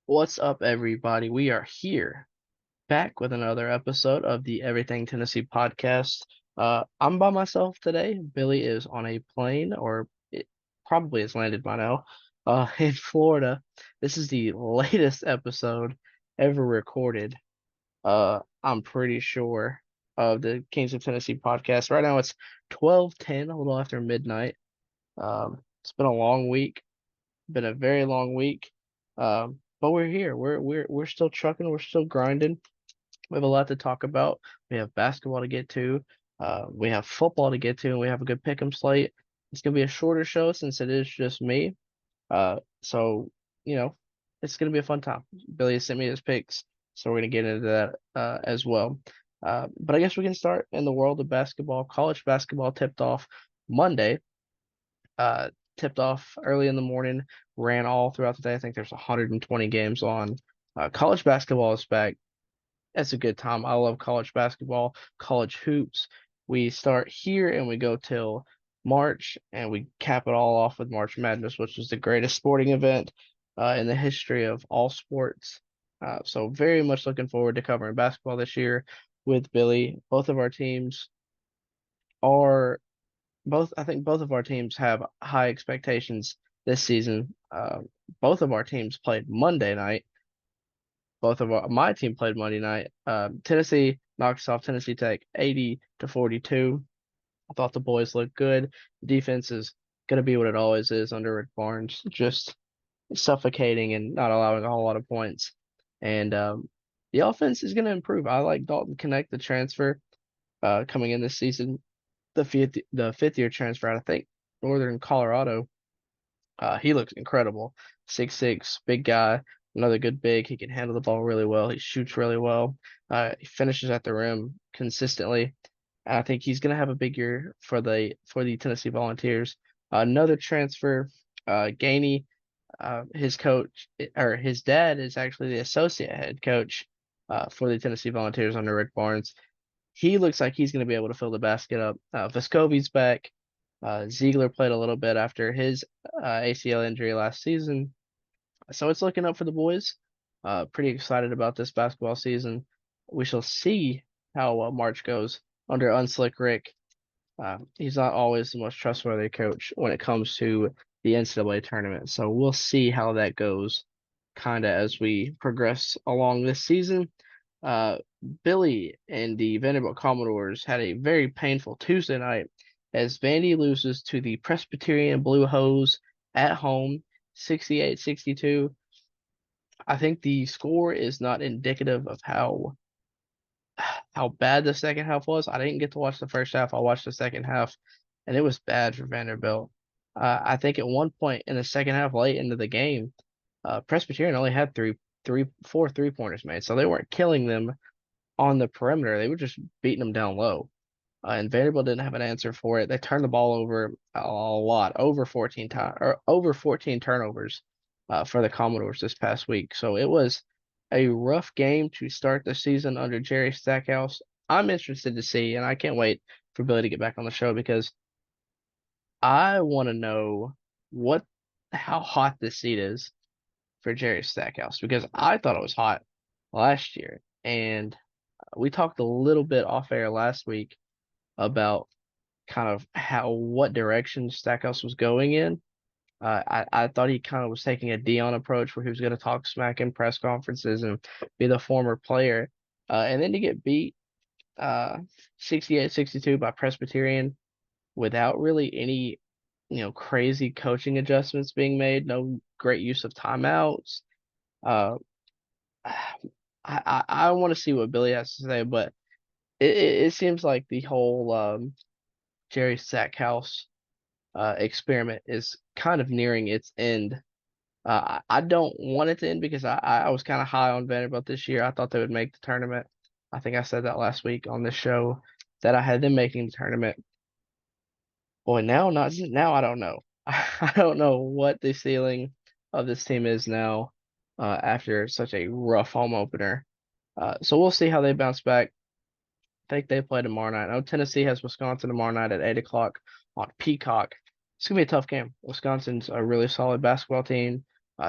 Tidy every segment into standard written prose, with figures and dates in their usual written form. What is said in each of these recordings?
What's up, everybody? We are here back with another episode of the Everything Tennessee podcast. I'm by myself today. Billy is on a plane, or it probably has landed by now, in Florida. This is the latest episode ever recorded. I'm pretty sure of the Kings of Tennessee podcast. Right now it's 12:10, a little after midnight. It's been a long week. Been a very long week. But we're here. We're still trucking. We're still grinding. We have a lot to talk about. We have basketball to get to. We have football to get to, and we have a good pick'em slate. It's gonna be a shorter show since it is just me. So you know, it's gonna be a fun time. Billy sent me his picks, so we're gonna get into that as well. But I guess we can start in the world of basketball. College basketball tipped off Monday uh, tipped off early in the morning, ran all throughout the day. I think there's 120 games on. College basketball is back. It's a good time. I love college basketball, college hoops. We start here and we go till March, and we cap it all off with March Madness, which is the greatest sporting event in the history of all sports. So very much looking forward to covering basketball this year with Billy. Both of our teams are I think both of our teams have high expectations this season. Both of our teams played Monday night. My team played Monday night. Tennessee knocks off Tennessee Tech 80-42. I thought the boys looked good. Defense is going to be what it always is under Rick Barnes, just suffocating and not allowing a whole lot of points. And the offense is going to improve. I like Dalton Connect, the transfer coming in this season, the fifth year transfer out, I think, Northern Colorado. He looks incredible. 6'6", big guy, another good big. He can handle the ball really well. He shoots really well. He finishes at the rim consistently. I think he's gonna have a big year for the Tennessee Volunteers. Another transfer, Gainey, his coach or his dad is actually the associate head coach for the Tennessee Volunteers under Rick Barnes. He looks like he's going to be able to fill the basket up. Vescovi's back. Ziegler played a little bit after his ACL injury last season. So it's looking up for the boys. Pretty excited about this basketball season. We shall see how March goes under Unslick Rick. He's not always the most trustworthy coach when it comes to the NCAA tournament. So we'll see how that goes kind of as we progress along this season. Uh, Billy and the Vanderbilt Commodores had a very painful Tuesday night as Vandy loses to the Presbyterian Blue Hose at home, 68-62. I think the score is not indicative of how bad the second half was. I didn't get to watch the first half. I watched the second half, and it was bad for Vanderbilt. I think at one point in the second half, late into the game, Presbyterian only had four three-pointers made, so they weren't killing them on the perimeter. They were just beating them down low. And Vanderbilt didn't have an answer for it. They turned the ball over a lot, over 14 times or over 14 turnovers for the Commodores this past week. So it was a rough game to start the season under Jerry Stackhouse. I'm interested to see, and I can't wait for Billy to get back on the show because I want to know what how hot this seat is for Jerry Stackhouse because I thought it was hot last year. And we talked a little bit off air last week about kind of what direction Stackhouse was going in. I thought he kind of was taking a Dion approach where he was going to talk smack in press conferences and be the former player. And then to get beat 68-62 by Presbyterian without really any, crazy coaching adjustments being made, no great use of timeouts. Uh, I want to see what Billy has to say, but it seems like the whole Jerry Stackhouse experiment is kind of nearing its end. I don't want it to end because I was kind of high on Vanderbilt this year. I thought they would make the tournament. I think I said that last week on this show that I had them making the tournament. Boy, now I don't know. I don't know what the ceiling of this team is now after such a rough home opener. So we'll see how they bounce back. I think they play tomorrow night. Oh, Tennessee has Wisconsin tomorrow night at 8 o'clock on Peacock. It's gonna be a tough game. Wisconsin's a really solid basketball team.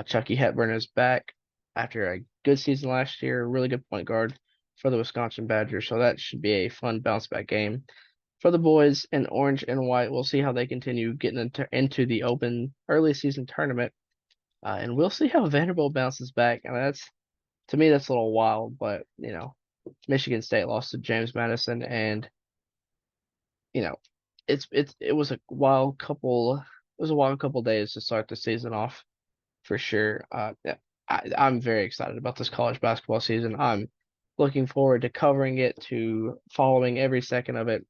Chucky Hepburn is back. after a good season last year, really good point guard for the Wisconsin Badgers. So that should be a fun bounce back game for the boys in orange and white. We'll see how they continue getting into the open early season tournament. And we'll see how Vanderbilt bounces back. I mean, that's to me that's a little wild, but Michigan State lost to James Madison, and you know, it was a wild couple. It was a wild couple days to start the season off for sure. Yeah, I'm very excited about this college basketball season. I'm looking forward to covering it, to following every second of it.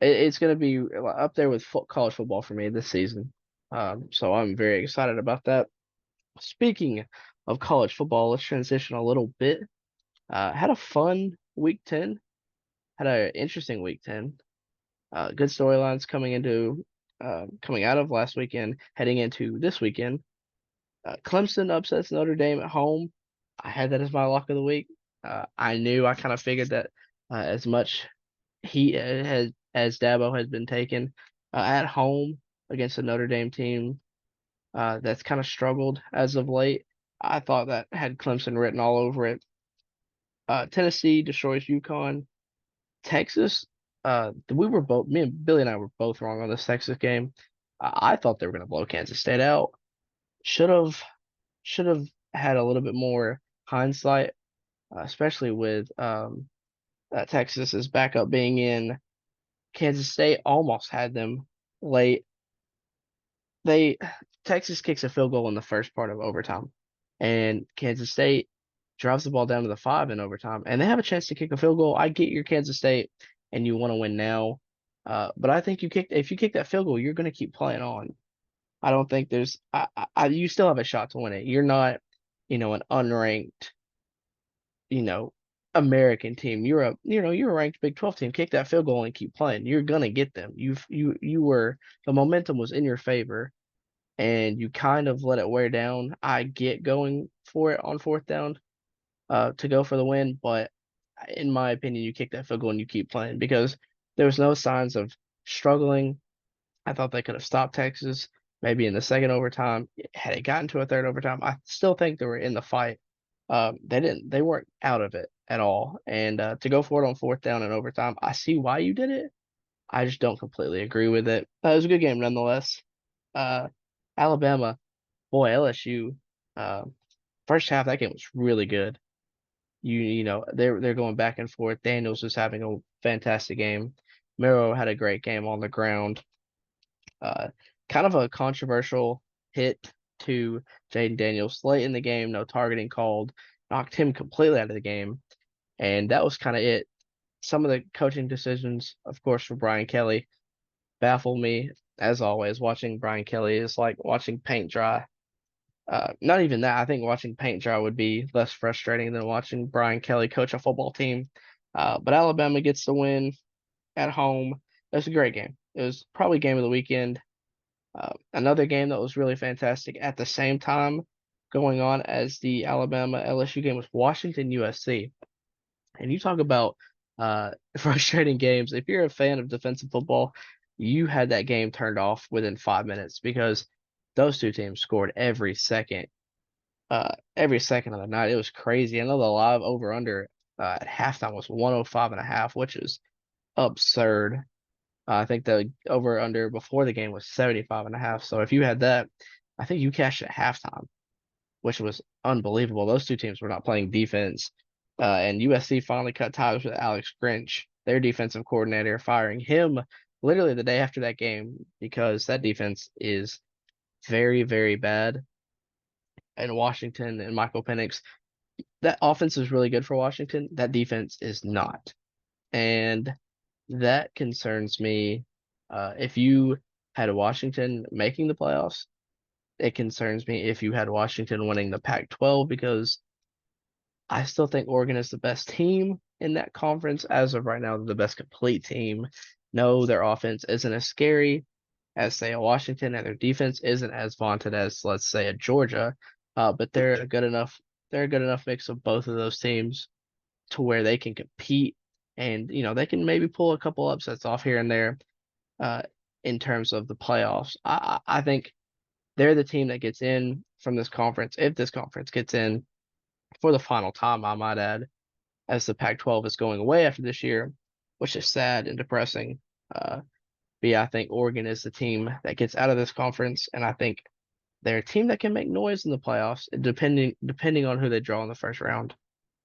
It's going to be up there with college football for me this season. So I'm very excited about that. Speaking of college football, let's transition a little bit. Had a fun week 10. Had an interesting week 10. Good storylines coming out of last weekend, heading into this weekend. Clemson upsets Notre Dame at home. I had that as my lock of the week. I kind of figured that as much heat as Dabo has been taken at home against the Notre Dame team that's kind of struggled as of late. I thought that had Clemson written all over it. Tennessee destroys UConn. Texas, me and Billy and I were both wrong on this Texas game. I thought they were going to blow Kansas State out. Should have should have had a little bit more hindsight, especially with Texas's backup being in. Kansas State almost had them late. They Texas kicks a field goal in the first part of overtime, and Kansas State drives the ball down to the 5 in overtime, and they have a chance to kick a field goal. I get your Kansas State, and you want to win now, but I think if you kick that field goal, you're going to keep playing on. I don't think there's you still have a shot to win it. You're not, an unranked, you know, American team. You're a ranked Big 12 team. Kick that field goal and keep playing. You're gonna get them. You were the momentum was in your favor, and you kind of let it wear down. I get going for it on fourth down, to go for the win, but in my opinion, you kick that field goal and you keep playing because there was no signs of struggling. I thought they could have stopped Texas maybe in the second overtime. Had it gotten to a third overtime, I still think they were in the fight. They weren't out of it at all. And to go for it on fourth down and overtime, I see why you did it. I just don't completely agree with it. It was a good game nonetheless. Uh, Alabama, boy, LSU. Uh, First half that game was really good. They're going back and forth. Daniels was having a fantastic game. Miro had a great game on the ground. Uh, Kind of a controversial hit to Jaden Daniels late in the game. No targeting called, knocked him completely out of the game, and that was kind of it. Some of the coaching decisions, of course, for Brian Kelly baffled me as always. Watching Brian Kelly is like watching paint dry. Not even that. I think watching paint dry would be less frustrating than watching Brian Kelly coach a football team. But Alabama gets the win at home. It was a great game. It was probably game of the weekend. Another game that was really fantastic at the same time going on as the Alabama LSU game was Washington USC. And you talk about frustrating games. If you're a fan of defensive football, you had that game turned off within 5 minutes because those two teams scored every second of the night. It was crazy. I know the live over under at halftime was 105 and a half, which is absurd. I think the over under before the game was 75 and a half. So if you had that, I think you cashed at halftime, which was unbelievable. Those two teams were not playing defense. And USC finally cut ties with Alex Grinch, their defensive coordinator, firing him literally the day after that game because that defense is very, very bad. And Washington and Michael Penix, that offense is really good for Washington. That defense is not. And that concerns me. If you had Washington making the playoffs, it concerns me if you had Washington winning the Pac-12 because I still think Oregon is the best team in that conference. As of right now, they're the best complete team. No, their offense isn't as scary as, say, a Washington, and their defense isn't as vaunted as, let's say, a Georgia. But they're a good enough mix of both of those teams to where they can compete and they can maybe pull a couple upsets off here and there uh, in terms of the playoffs. I think they're the team that gets in from this conference if this conference gets in. for the final time, I might add, as the Pac-12 is going away after this year, which is sad and depressing. Uh, but yeah, I think Oregon is the team that gets out of this conference, and I think they're a team that can make noise in the playoffs, depending on who they draw in the first round.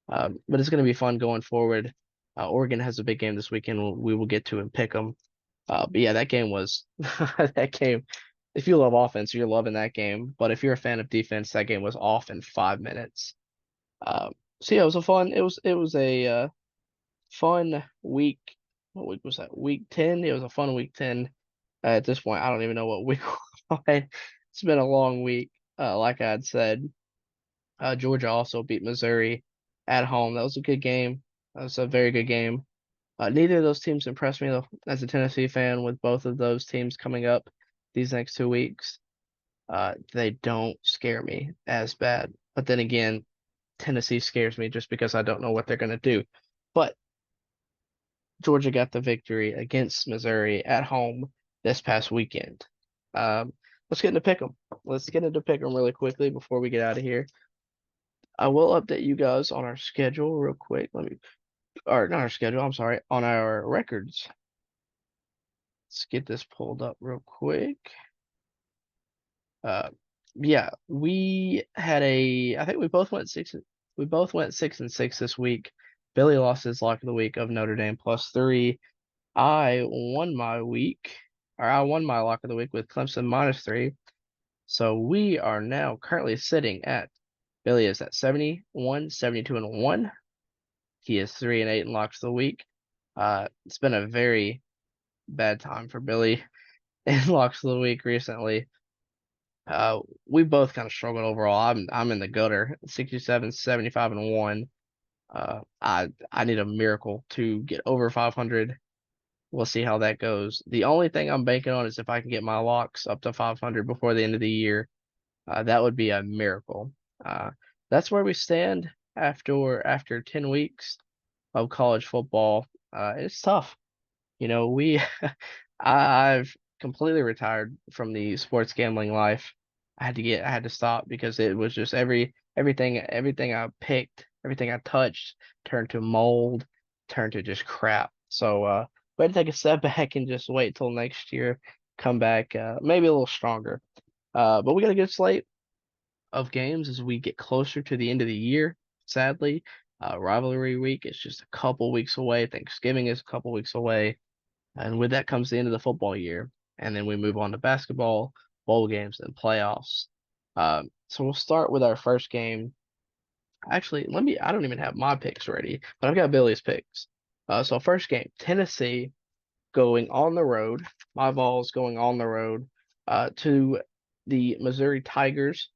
But it's going to be fun going forward. Oregon has a big game this weekend. We will get to and pick them. But yeah, that game was that game. If you love offense, you're loving that game. But if you're a fan of defense, that game was off in 5 minutes. So yeah, it was a fun. It was a fun week. What week was that? Week 10. It was a fun week 10. At this point, I don't even know what week. It's been a long week. Like I had said, Georgia also beat Missouri at home. That was a good game. That was a very good game. Neither of those teams impressed me though, as a Tennessee fan, with both of those teams coming up these next 2 weeks. They don't scare me as bad. But then again, Tennessee scares me just because I don't know what they're going to do. But Georgia got the victory against Missouri at home this past weekend. Um, let's get into pick 'em. Let's get into pick 'em really quickly before we get out of here. I will update you guys on our schedule real quick. Or not our schedule, I'm sorry, on our records. Let's get this pulled up real quick. Uh, yeah, I think we both went 6-6 this week. Billy lost his lock of the week of Notre Dame +3. I won my week, or I won my lock of the week with Clemson -3. So we are now currently sitting at Billy is at 71, 72, and 1. He is 3-8 in locks of the week. It's been a very bad time for Billy in locks of the week recently. We both kind of struggled overall. I'm in the gutter, 67, 75, and 1. I need a miracle to get over 500. We'll see how that goes. The only thing I'm banking on is if I can get my locks up to 500 before the end of the year. That would be a miracle. Uh, that's where we stand after 10 weeks of college football. It's tough. We I've completely retired from the sports gambling life. I had to stop because it was just everything I picked, everything I touched turned to mold, turned to just crap. So we had to take a step back and just wait till next year, come back maybe a little stronger. But we got a good slate of games as we get closer to the end of the year. Sadly, rivalry week is just a couple weeks away. Thanksgiving is a couple weeks away. And with that comes the end of the football year. And then we move on to basketball, bowl games, and playoffs. So we'll start with our first game. Actually, I don't even have my picks ready, but I've got Billy's picks. So first game, Tennessee going on the road. My Vols going on the road to the Missouri Tigers.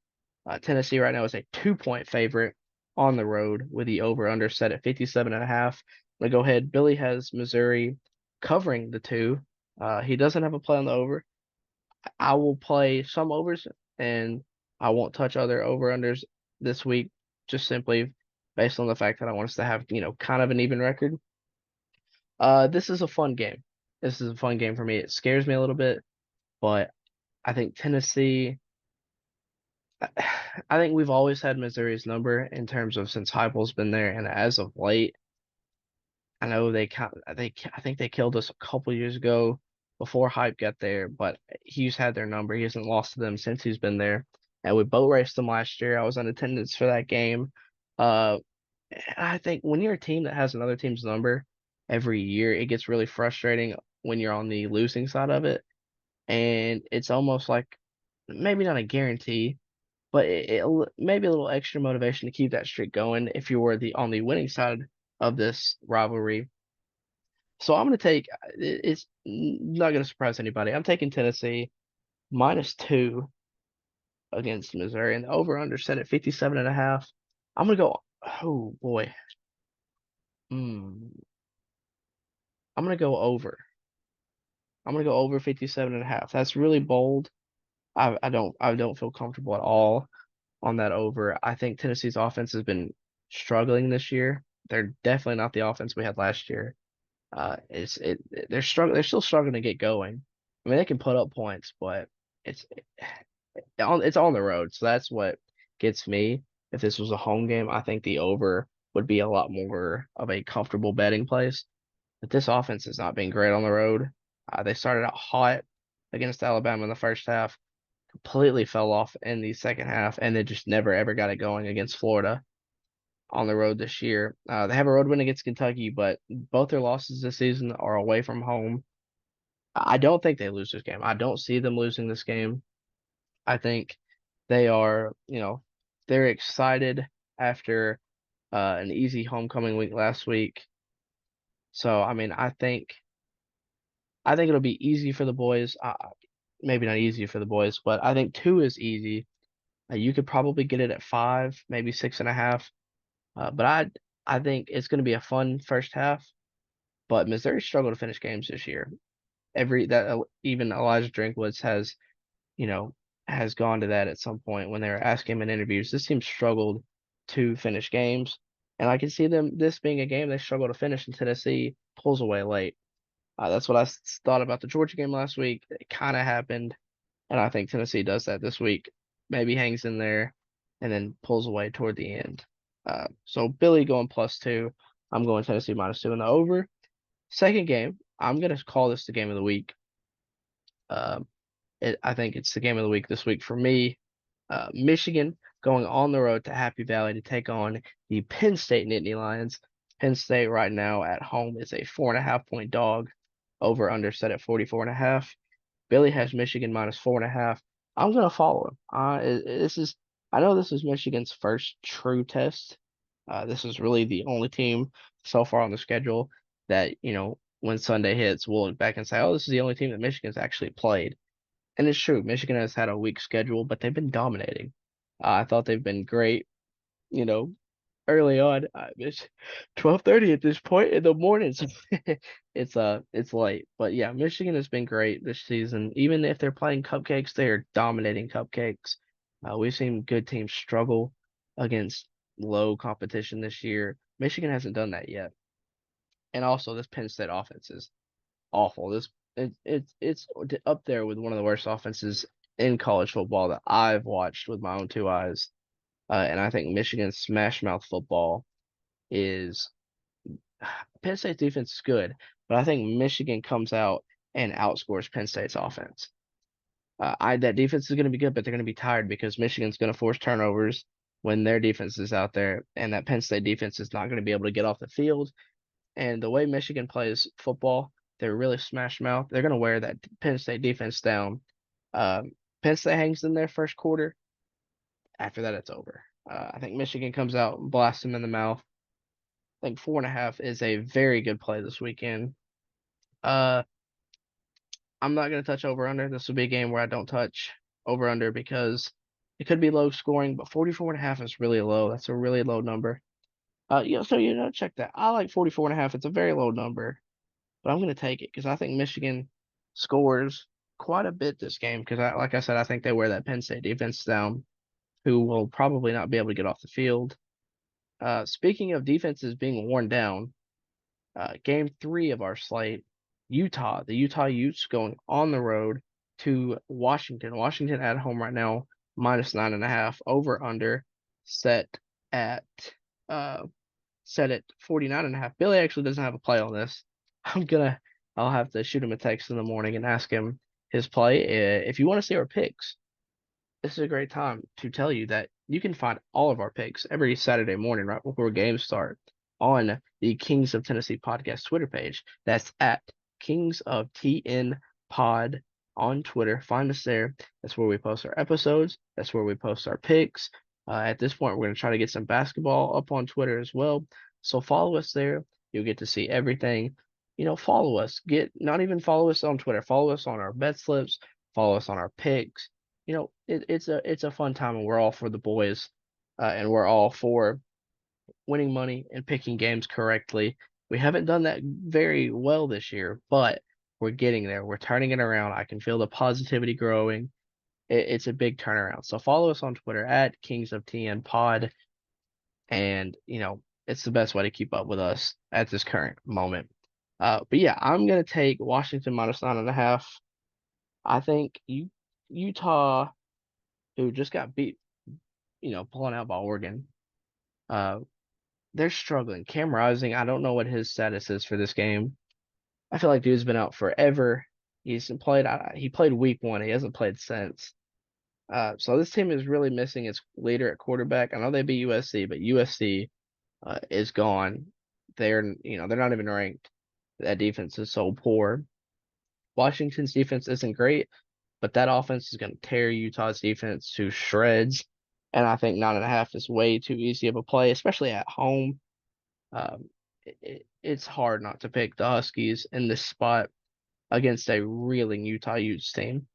Tennessee right now is a 2-point favorite on the road with the over-under set at 57.5. I'm gonna go ahead. Billy has Missouri covering the 2. He doesn't have a play on the over. I will play some overs and I won't touch other over-unders this week, just simply based on the fact that I want us to have, kind of an even record. This is a fun game. This is a fun game for me. It scares me a little bit, but I think Tennessee. I think we've always had Missouri's number in terms of since Heupel's been there, and as of late, I know I think they killed us a couple years ago before Hype got there, but he's had their number. He hasn't lost to them since he's been there, and we boat raced them last year. I was in attendance for that game. Uh, I think when you're a team that has another team's number every year, it gets really frustrating when you're on the losing side of it, and it's almost like maybe not a guarantee but it maybe a little extra motivation to keep that streak going if you were the on the winning side of this rivalry. So I'm going to take it's not going to surprise anybody. I'm taking Tennessee -2 against Missouri and the over under set at 57.5. I'm going to go. Oh boy. Hmm. I'm going to go over. I'm going to go over 57.5. That's really bold. I don't feel comfortable at all on that over. I think Tennessee's offense has been struggling this year. They're definitely not the offense we had last year. It's it they're struggling. They're still struggling to get going. I mean, they can put up points, but it's it's on the road, so that's what gets me. if this was a home game, I think the over would be a lot more of a comfortable betting place. But this offense has not been great on the road. They started out hot against Alabama in the first half, completely fell off in the second half, and they just never ever got it going against Florida on the road this year. They have a road win against Kentucky, but both their losses this season are away from home. I don't think they lose this game. I don't see them losing this game. I think they are, they're excited after an easy homecoming week last week. So, I mean, I think it'll be easy for the boys. Maybe not easy for the boys, but I think two is easy. You could probably get it at five, maybe 6.5. But I think it's going to be a fun first half. But Missouri struggled to finish games this year. Even Elijah Drinkwitz you know, has gone to that at some point when they were asking him in interviews. This team struggled to finish games, and I can see this being a game they struggle to finish, and Tennessee pulls away late. That's what thought about the Georgia game last week. It kind of happened, and I think Tennessee does that this week. Maybe hangs in there, and then pulls away toward the end. So Billy going +2. I'm going Tennessee -2 in the over. Second game, I'm gonna call this the game of the week. Um, I think it's the game of the week this week for me. Michigan going on the road to Happy Valley to take on the Penn State Nittany Lions. Penn State right now at home is a 4.5 point dog. Over under set at 44.5. Billy has Michigan -4.5. I'm gonna follow him. I know this is Michigan's first true test. This is really the only team so far on the schedule that, when Sunday hits, we'll look back and say, oh, this is the only team that Michigan's actually played. And it's true, Michigan has had a weak schedule, but they've been dominating. I thought they've been great, you know, early on. It's 12:30 at this point in the morning, so it's late. But yeah, Michigan has been great this season. Even if they're playing cupcakes, they are dominating cupcakes. We've seen good teams struggle against low competition this year. Michigan hasn't done that yet. And also, this Penn State offense is awful. It's up there with one of the worst offenses in college football that I've watched with my own two eyes. And I think Michigan's smash mouth football is Penn State's defense is good, but I think Michigan comes out and outscores Penn State's offense. That defense is going to be good, but they're going to be tired because Michigan's going to force turnovers when their defense is out there, and that Penn State defense is not going to be able to get off the field. And the way Michigan plays football, they're really smash mouth. They're going to wear that Penn State defense down. Um, Penn State hangs in their first quarter. After that, it's over. I think Michigan comes out and blasts them in the mouth. I think 4.5 is a very good play this weekend. Uh, I'm not going to touch over under. This will be a game where I don't touch over under because it could be low scoring, but 44.5 is really low. That's a really low number. Check that. I like 44.5. It's a very low number, but I'm going to take it because I think Michigan scores quite a bit this game because, like I said, I think they wear that Penn State defense down, who will probably not be able to get off the field. Speaking of defenses being worn down, game 3 of our slate, the Utah Utes going on the road to Washington. Washington at home right now, -9.5, over under set at uh set at 49.5. Billy actually doesn't have a play on this. I'm gonna I'll have to shoot him a text in the morning and ask him his play. If you want to see our picks, this is a great time to tell you that you can find all of our picks every Saturday morning right before games start on the Kings of Tennessee podcast Twitter page. That's at Kings of TN Pod on Twitter. Find us there. That's where we post our episodes. That's where we post our picks. At this point, we're going to try to get some basketball up on Twitter as well. So follow us there. You'll get to see everything. Follow us. Not even follow us on Twitter. Follow us on our bet slips. Follow us on our picks. It's a fun time, and we're all for the boys, and we're all for winning money and picking games correctly. We haven't done that very well this year, but we're getting there. We're turning it around. I can feel the positivity growing. It's a big turnaround. So follow us on Twitter at Kings of TN Pod, and it's the best way to keep up with us at this current moment. But yeah, I'm gonna take Washington -9.5. I think Utah, who just got beat, pulling out by Oregon. Uh, they're struggling. Cam Rising, I don't know what his status is for this game. I feel like dude's been out forever. He played week one. He hasn't played since. So this team is really missing its leader at quarterback. I know they beat USC, but USC is gone. They're not even ranked. That defense is so poor. Washington's defense isn't great, but that offense is going to tear Utah's defense to shreds. And I think 9.5 is way too easy of a play, especially at home. It's hard not to pick the Huskies in this spot against a reeling Utah Utes team.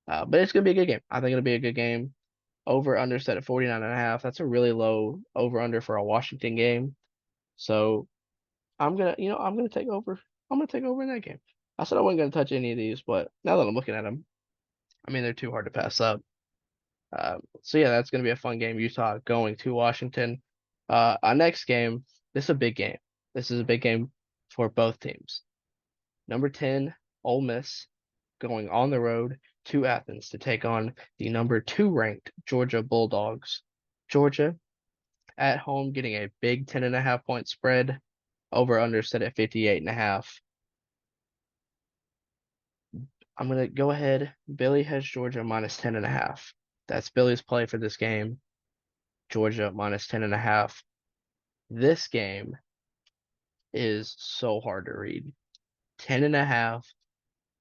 But it's going to be a good game. I think it'll be a good game. Over under set at 49.5. That's a really low over under for a Washington game. So I'm gonna take over. I'm gonna take over in that game. I said I wasn't gonna touch any of these, but now that I'm looking at them, I mean they're too hard to pass up. So yeah, that's gonna be a fun game. Utah going to Washington. Our next game, this is a big game. This is a big game for both teams. Number 10, Ole Miss, going on the road to Athens to take on the number 2 ranked Georgia Bulldogs. Georgia at home getting a big 10.5 point spread. Over under set at 58.5. I'm gonna go ahead. Billy has Georgia minus 10.5. That's Billy's play for this game. Georgia minus 10.5. This game is so hard to read. 10.5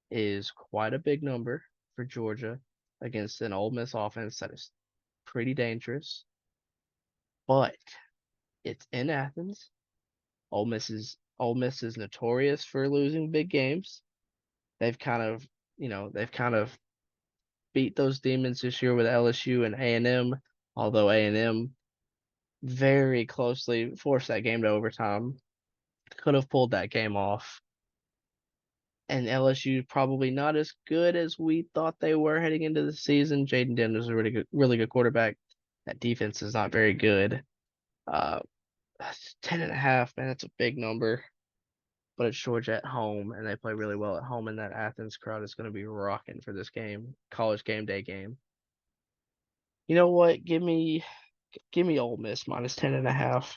is quite a big number for Georgia against an Ole Miss offense that is pretty dangerous, but it's in Athens. Ole Miss is notorious for losing big games. They've kind of beat those demons this year with LSU and A&M, although A&M very closely forced that game to overtime. Could have pulled that game off. And LSU probably not as good as we thought they were heading into the season. Jaden Daniels is a really good quarterback. That defense is not very good. Uh, 10.5, man, that's a big number. But it's Georgia at home, and they play really well at home, and that Athens crowd is going to be rocking for this game, college game day game. You know what? Give me Ole Miss minus 10.5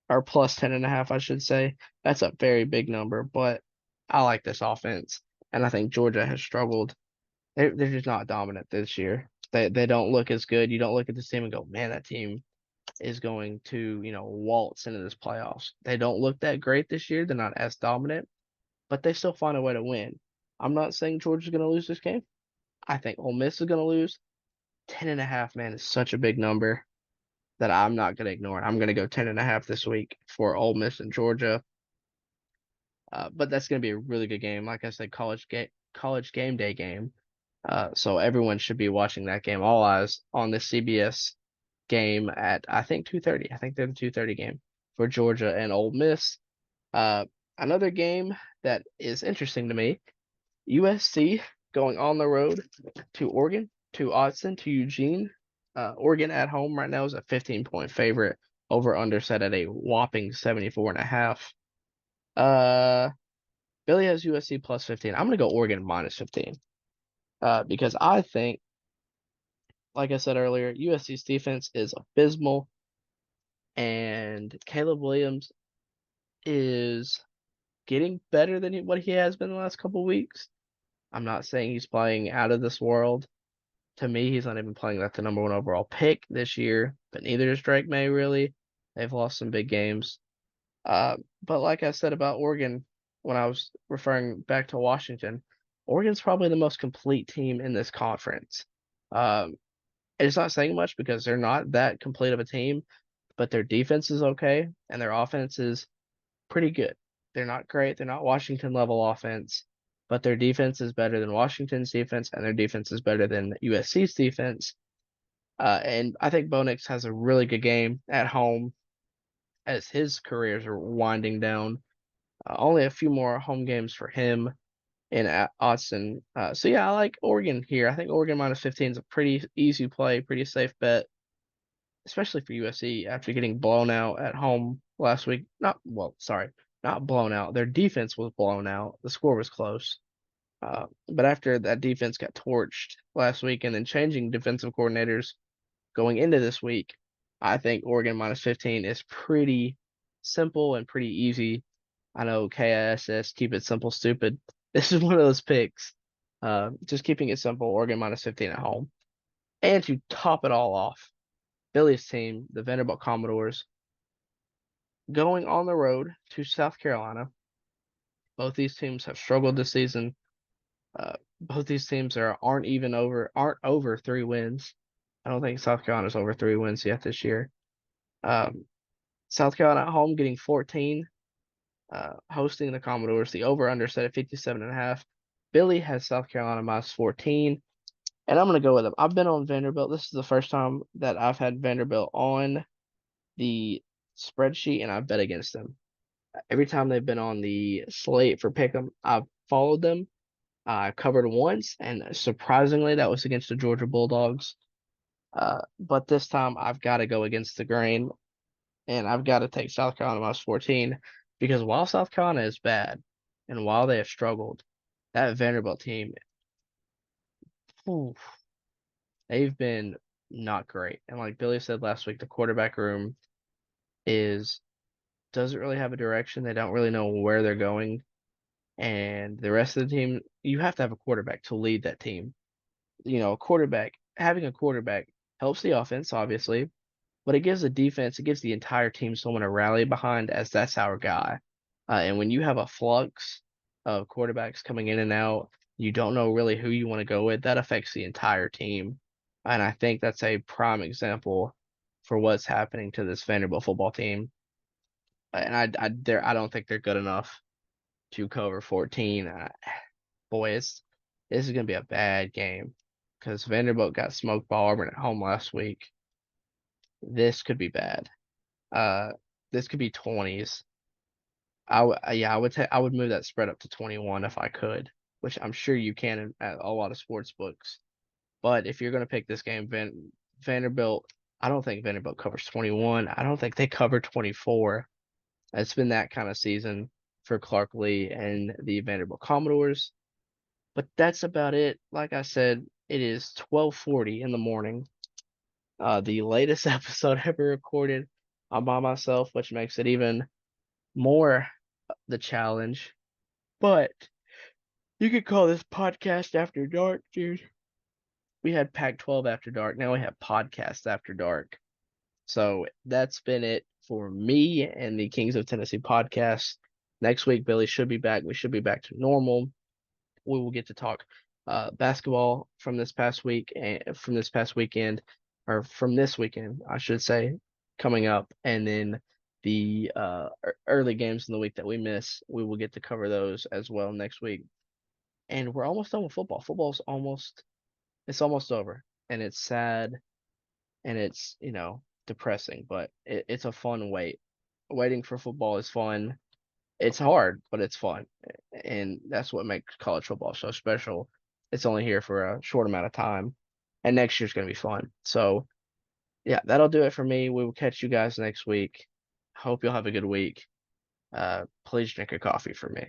or plus 10.5, I should say. That's a very big number, but I like this offense, and I think Georgia has struggled. They're just not dominant this year. They don't look as good. You don't look at this team and go, man, that team is going to waltz into this playoffs. They don't look that great this year. They're not as dominant, but they still find a way to win. I'm not saying Georgia's going to lose this game. I think Ole Miss is going to lose. 10.5, man, is such a big number that I'm not going to ignore it. I'm going to go 10.5 this week for Ole Miss and Georgia. But that's going to be a really good game. Like I said, college game day game. So everyone should be watching that game. All eyes on the CBS game at I think 2:30. I think they're the 2:30 game for Georgia and Ole Miss. Uh, Another game that is interesting to me. USC going on the road to Oregon, to Austin, to Eugene. Oregon at home right now is a 15-point favorite. Over under set at a whopping 74.5. Billy has USC plus 15. I'm gonna go Oregon minus 15. Because I think, like I said earlier, USC's defense is abysmal, and Caleb Williams is getting better than what he has been the last couple weeks. I'm not saying he's playing out of this world. To me, he's not even playing like the number 1 overall pick this year, but neither is Drake May really. They've lost some big games. But like I said about Oregon, when I was referring back to Washington, Oregon's probably the most complete team in this conference. Um, it's not saying much because they're not that complete of a team, but their defense is okay and their offense is pretty good. They're not great. They're not Washington level offense, but their defense is better than Washington's defense, and their defense is better than USC's defense. And I think Bo Nix has a really good game at home as his careers are winding down. Only a few more home games for him in Austin. So yeah, I like Oregon here. I think Oregon minus 15 is a pretty easy play, pretty safe bet, especially for USC after getting blown out at home last week. Not blown out. Their defense was blown out. The score was close. But after that defense got torched last week and then changing defensive coordinators going into this week, I think Oregon minus 15 is pretty simple and pretty easy. I know KISS, keep it simple, stupid. This is one of those picks. Just keeping it simple, Oregon minus 15 at home. And to top it all off, Billy's team, the Vanderbilt Commodores, going on the road to South Carolina. Both these teams have struggled this season. Both these teams aren't over 3 wins. I don't think South Carolina's over 3 wins yet this year. Um, South Carolina at home getting 14, hosting the Commodores. The over/under set at 57.5. Billy has South Carolina minus 14, and I'm gonna go with them. I've been on Vanderbilt. This is the first time that I've had Vanderbilt on the spreadsheet, and I've bet against them. Every time they've been on the slate for pick'em, I've followed them. I covered once, and surprisingly, that was against the Georgia Bulldogs. But this time, I've got to go against the grain, and I've got to take South Carolina minus 14 because while South Carolina is bad and while they have struggled, that Vanderbilt team, whew, they've been not great. And like Billy said last week, the quarterback room is doesn't really have a direction. They don't really know where they're going. And the rest of the team, you have to have a quarterback to lead that team. Having a quarterback helps the offense, obviously, but it gives the defense, it gives the entire team someone to rally behind as that's our guy. And when you have a flux of quarterbacks coming in and out, you don't know really who you want to go with. That affects the entire team. And I think that's a prime example for what's happening to this Vanderbilt football team. And I don't think they're good enough to cover 14. Boy, this is gonna be a bad game because Vanderbilt got smoked by Auburn at home last week. This could be bad. Uh, this could be 20s. I would move that spread up to 21 if I could, which I'm sure you can at a lot of sports books. But if you're gonna pick this game, Vanderbilt, I don't think Vanderbilt covers 21. I don't think they cover 24. It's been that kind of season for Clark Lee and the Vanderbilt Commodores. But that's about it. Like I said, it is 12:40 in the morning. The latest episode ever recorded. I'm by myself, which makes it even more the challenge. But you could call this podcast after dark, dude. We had Pac-12 after dark. Now we have podcast after dark. So that's been it for me and the Kings of Tennessee podcast. Next week, Billy should be back. We should be back to normal. We will get to talk basketball from this past week and from this past weekend, or from this weekend, I should say, coming up, and then the early games in the week that we miss. We will get to cover those as well next week. And we're almost done with football. It's almost over, and it's sad and it's depressing, but it's a fun wait. Waiting for football is fun. It's hard, but it's fun. And that's what makes college football so special. It's only here for a short amount of time. And next year's going to be fun. So, yeah, that'll do it for me. We will catch you guys next week. Hope you'll have a good week. Please drink a coffee for me.